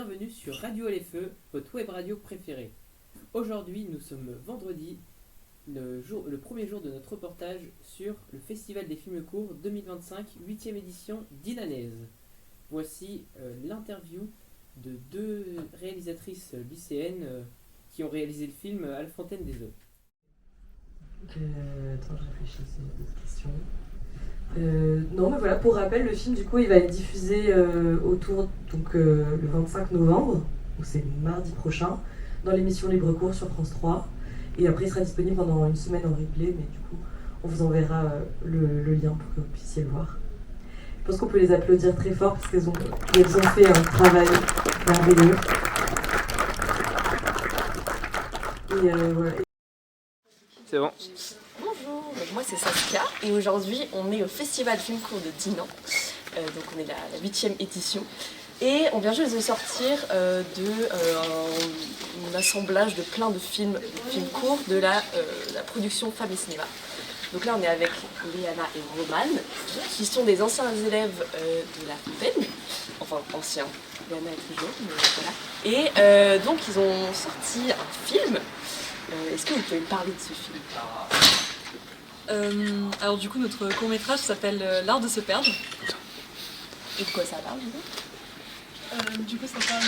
bienvenue sur Radio LFE, votre web radio préférée. Aujourd'hui, nous sommes vendredi, le premier jour de notre reportage sur le Festival des films courts 2025, 8e édition d'Inanaise. Voici l'interview de deux réalisatrices lycéennes qui ont réalisé le film À la fontaine des eaux. Attends, je réfléchissais à d'autres questions. Non, mais voilà, pour rappel, le film, du coup, il va être diffusé le 25 novembre, donc c'est mardi prochain, dans l'émission Libre Cours sur France 3. Et après, il sera disponible pendant une semaine en replay, mais du coup, on vous enverra le lien pour que vous puissiez le voir. Je pense qu'on peut les applaudir très fort parce qu'elles ont fait un travail merveilleux. Et voilà. C'est bon. Bonjour, donc moi c'est Saskia et aujourd'hui on est au Festival Film Court de Dinan, donc on est la 8e édition et on vient juste de sortir un assemblage de plein de films courts de la production Femmes et Cinéma. Donc là on est avec Léana et Romane qui sont des anciens élèves de la Fontaine, enfin anciens, Léana est plus jeune, mais voilà. Et donc ils ont sorti un film. Est-ce que vous pouvez me parler de ce film ? Alors du coup notre court-métrage s'appelle L'art de se perdre. Et de quoi ça parle du coup ça parle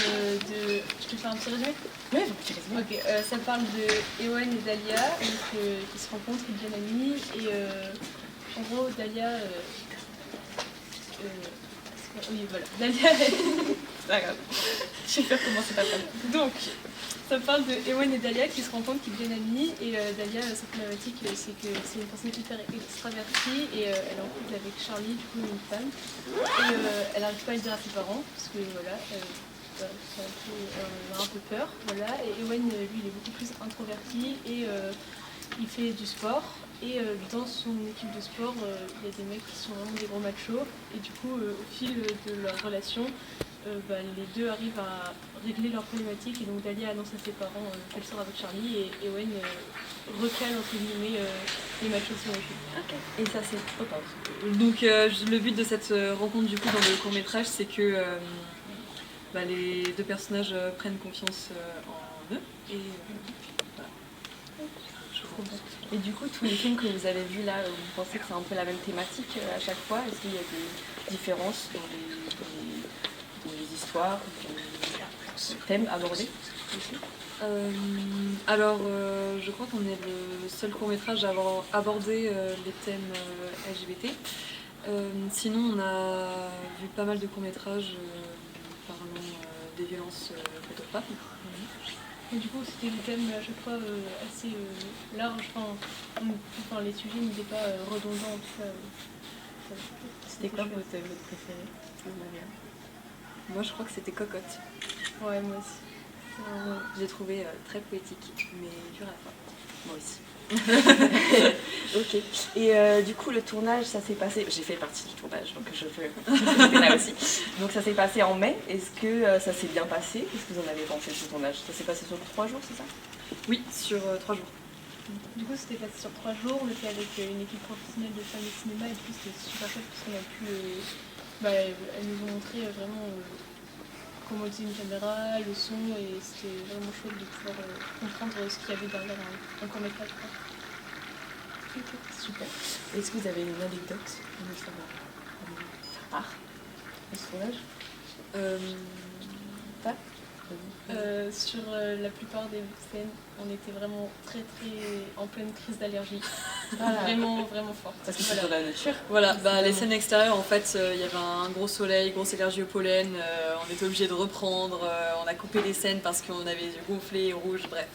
de... Je te fais un petit résumé ? Oui, un petit résumé. Ok, ça parle de Ewan et Dahlia qui se rencontrent, ils deviennent amis et en gros Dahlia... oui voilà, Dahlia... C'est pas grave, je sais pas comment c'est pas grave. Donc, ça parle de Ewan et Dahlia qui se rencontrent, qui deviennent amis et Dahlia, sa problématique c'est que c'est une personne hyper extravertie et elle est en couple avec Charlie, du coup une femme et elle n'arrive pas à le dire à ses parents parce que voilà, elle a un peu peur, voilà, et Ewan lui il est beaucoup plus introverti et il fait du sport et dans son équipe de sport il y a des mecs qui sont vraiment des gros machos et du coup au fil de leur relation les deux arrivent à régler leurs problématiques et donc Dahlia annonce à ses parents qu'elle sort avec Charlie et Ewan recale entre guillemets les machos sur le film. Ok. Et ça c'est trop top. Donc le but de cette rencontre du coup dans le court-métrage c'est que les deux personnages prennent confiance en eux et voilà. Et du coup tous les films que vous avez vus là, vous pensez que c'est un peu la même thématique à chaque fois ? Est-ce qu'il y a des différences dans les histoires, les thèmes abordés aussi ? Je crois qu'on est le seul court-métrage à avoir abordé les thèmes LGBT. Sinon on a vu pas mal de courts-métrages parlant des violences faites aux femmes. Et du coup c'était des thèmes à chaque fois assez larges, enfin les sujets n'étaient pas redondants en tout cas. C'était quoi votre préféré ? Moi je crois que c'était Cocotte. Ouais, moi aussi. J'ai trouvé très poétique, mais dur à la fois. Moi aussi. Ok. Et du coup, le tournage, ça s'est passé... J'ai fait partie du tournage, donc j'étais là aussi. Donc ça s'est passé en mai. Est-ce que ça s'est bien passé ? Qu'est-ce que vous en avez pensé de ce tournage ? Ça s'est passé sur 3 jours, c'est ça ? Oui, sur 3 jours. Du coup, c'était passé sur 3 jours. On était avec une équipe professionnelle de Femmes et Cinéma et du coup, c'était super chouette parce qu'on a pu... elles nous ont montré vraiment comment utiliser une caméra, le son, et c'était vraiment chouette de pouvoir comprendre ce qu'il y avait derrière un court-métrage. Ok, super. Est-ce que vous avez une anecdote à part de ce tournage ? Sur la plupart des scènes, on était vraiment très en pleine crise d'allergie. Vraiment, vraiment fort. Parce que c'est dans la nature. Voilà, les scènes extérieures, en fait, il y avait un gros soleil, grosse allergie au pollen, on était obligé de reprendre, on a coupé les scènes parce qu'on avait les yeux gonflés, rouges, bref,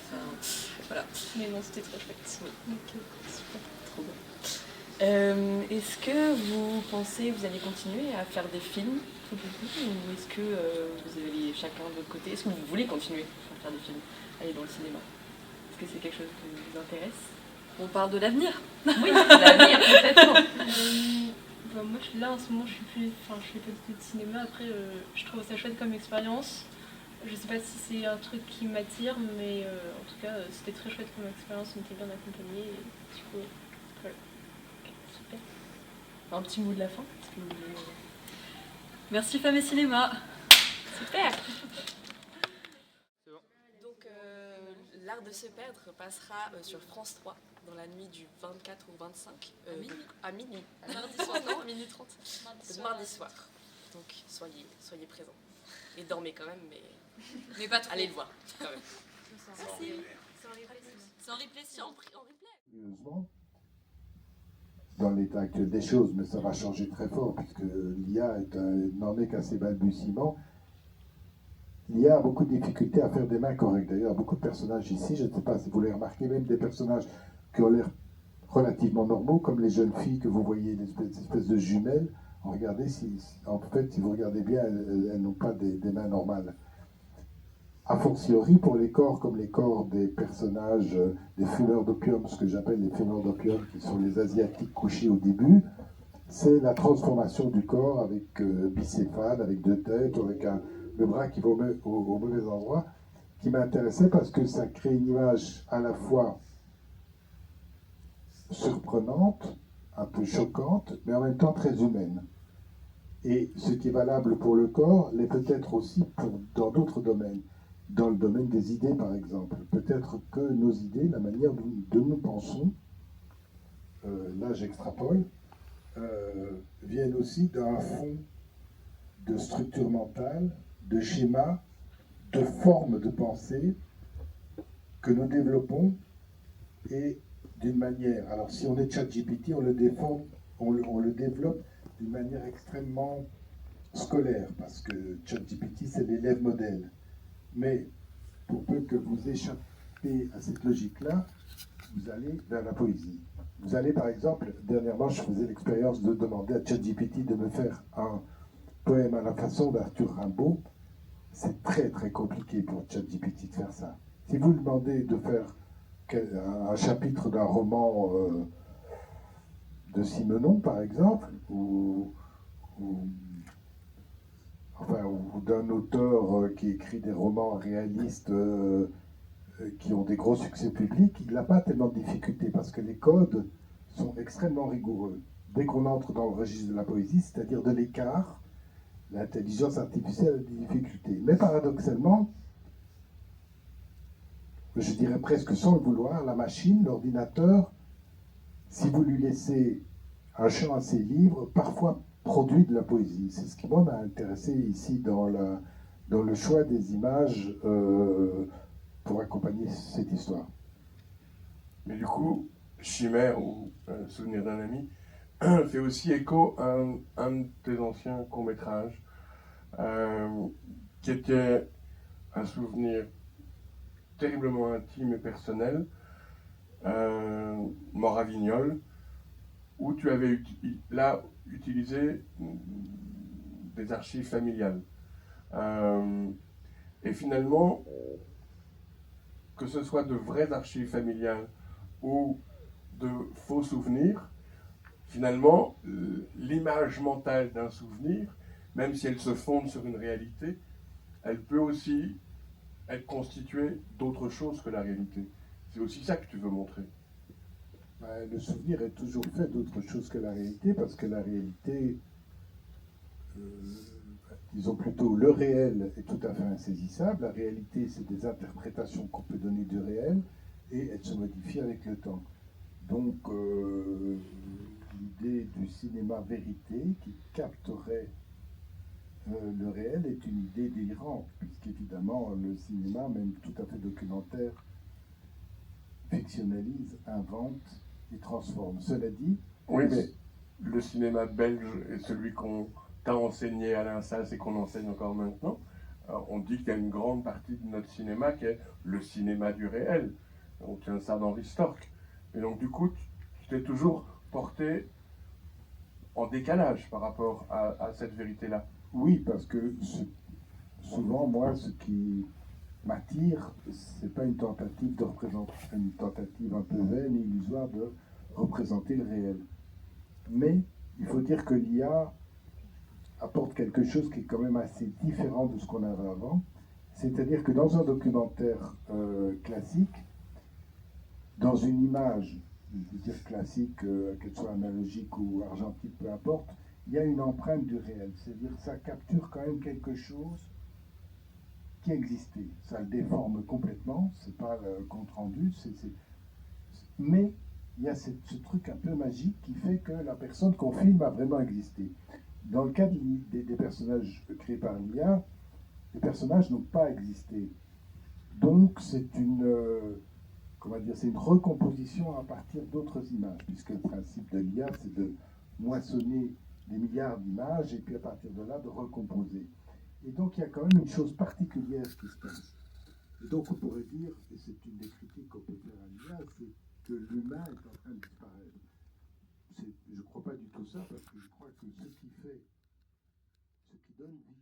voilà. Mais non, c'était très chouette. Oui. Donc, super. Trop bien. Est-ce que vous pensez que vous allez continuer à faire des films tout le temps, ou est-ce que vous allez chacun de votre côté, est-ce que vous voulez continuer à faire des films, aller dans le cinéma ? Est-ce que c'est quelque chose qui vous intéresse ? On parle de l'avenir. Oui, l'avenir, complètement. Moi, là, en ce moment, je fais pas du tout de cinéma. Après, je trouve ça chouette comme expérience. Je sais pas si c'est un truc qui m'attire, mais en tout cas, c'était très chouette comme expérience. On était bien accompagnés. Et du coup, voilà. Okay, super. Un petit mot de la fin ? Merci Femmes et Cinéma. Super. L'art de se perdre passera sur France 3 dans la nuit du 24 au 25. À minuit. Mardi soir. Non, à minuit 30. Mardi soir. soir. Donc soyez présents. Et dormez quand même, Mais pas trop. allez le voir quand même. Merci. C'est en replay, sinon. C'est en replay, si en replay. Curieusement, dans l'état actuel des choses, mais ça va changer très fort puisque l'IA n'en est qu'à ses balbutiements. L'IA a beaucoup de difficultés à faire des mains correctes. D'ailleurs, beaucoup de personnages ici, je ne sais pas si vous l'avez remarqué, même des personnages qui ont l'air relativement normaux, comme les jeunes filles que vous voyez, des espèces de jumelles. Regardez, en fait, si vous regardez bien, elles n'ont pas des mains normales. A fortiori, pour les corps comme les corps des personnages, des fumeurs d'opium, ce que j'appelle les fumeurs d'opium, qui sont les Asiatiques couchés au début, c'est la transformation du corps avec bicéphale, avec deux têtes, avec le bras qui va au mauvais endroit, qui m'intéressait parce que ça crée une image à la fois surprenante, un peu choquante, mais en même temps très humaine. Et ce qui est valable pour le corps l'est peut-être aussi dans d'autres domaines. Dans le domaine des idées, par exemple. Peut-être que nos idées, la manière dont nous pensons, là j'extrapole, viennent aussi d'un fond de structure mentale, de schéma, de forme de pensée que nous développons et d'une manière. Alors si on est ChatGPT, on le développe d'une manière extrêmement scolaire, parce que ChatGPT c'est l'élève modèle. Mais pour peu que vous échappez à cette logique-là, vous allez vers la poésie. Vous allez par exemple, dernièrement je faisais l'expérience de demander à ChatGPT de me faire un poème à la façon d'Arthur Rimbaud. C'est très très compliqué pour ChatGPT de faire ça. Si vous lui demandez de faire un chapitre d'un roman de Simenon par exemple, ou d'un auteur qui écrit des romans réalistes qui ont des gros succès publics, il n'a pas tellement de difficultés parce que les codes sont extrêmement rigoureux. Dès qu'on entre dans le registre de la poésie, c'est-à-dire de l'écart, l'intelligence artificielle a des difficultés. Mais paradoxalement, je dirais presque sans le vouloir, la machine, l'ordinateur, si vous lui laissez un champ assez libre, parfois produit de la poésie. C'est ce qui, moi, m'a intéressé ici dans le choix des images pour accompagner cette histoire. Mais du coup, Chimère, ou Souvenir d'un ami, fait aussi écho à un de tes anciens courts-métrages, qui était un souvenir terriblement intime et personnel, Mort à Vignolles, où tu avais utilisé des archives familiales. Et finalement, que ce soit de vraies archives familiales ou de faux souvenirs, finalement, l'image mentale d'un souvenir, même si elle se fonde sur une réalité, elle peut aussi être constituée d'autre chose que la réalité. C'est aussi ça que tu veux montrer. Le souvenir est toujours fait d'autre chose que la réalité, parce que la réalité, disons plutôt, le réel est tout à fait insaisissable. La réalité, c'est des interprétations qu'on peut donner du réel, et elle se modifie avec le temps. Donc, l'idée du cinéma vérité qui capterait le réel est une idée délirante, puisqu'évidemment, le cinéma, même tout à fait documentaire, fictionnalise, invente et transforme. Cela dit... Oui, mais le cinéma belge est celui qu'on t'a enseigné à l'INSAS et qu'on enseigne encore maintenant. On dit qu'il y a une grande partie de notre cinéma qui est le cinéma du réel. On tient ça d'Henri Storck. Et donc du coup, tu t'es toujours porté en décalage par rapport à cette vérité-là. Oui, parce que souvent, moi, ce qui m'attire, c'est pas une tentative de représenter, une tentative un peu vaine et illusoire de représenter le réel. Mais il faut dire que l'IA apporte quelque chose qui est quand même assez différent de ce qu'on avait avant. C'est-à-dire que dans un documentaire classique, dans une image, je veux dire classique, qu'elle soit analogique ou argentique, peu importe, il y a une empreinte du réel. C'est-à-dire que ça capture quand même quelque chose qui a existé. Ça le déforme complètement, c'est pas le compte rendu, mais il y a ce truc un peu magique qui fait que la personne qu'on filme a vraiment existé. Dans le cas des personnages créés par l'IA, les personnages n'ont pas existé. Donc c'est c'est une recomposition à partir d'autres images, puisque le principe de l'IA, c'est de moissonner des milliards d'images et puis à partir de là de recomposer. Et donc il y a quand même une chose particulière qui se passe. Et donc on pourrait dire, et c'est une des critiques qu'on peut faire à l'IA, c'est que l'humain est en train de disparaître. Je ne crois pas du tout ça, parce que je crois que ce qui donne vie,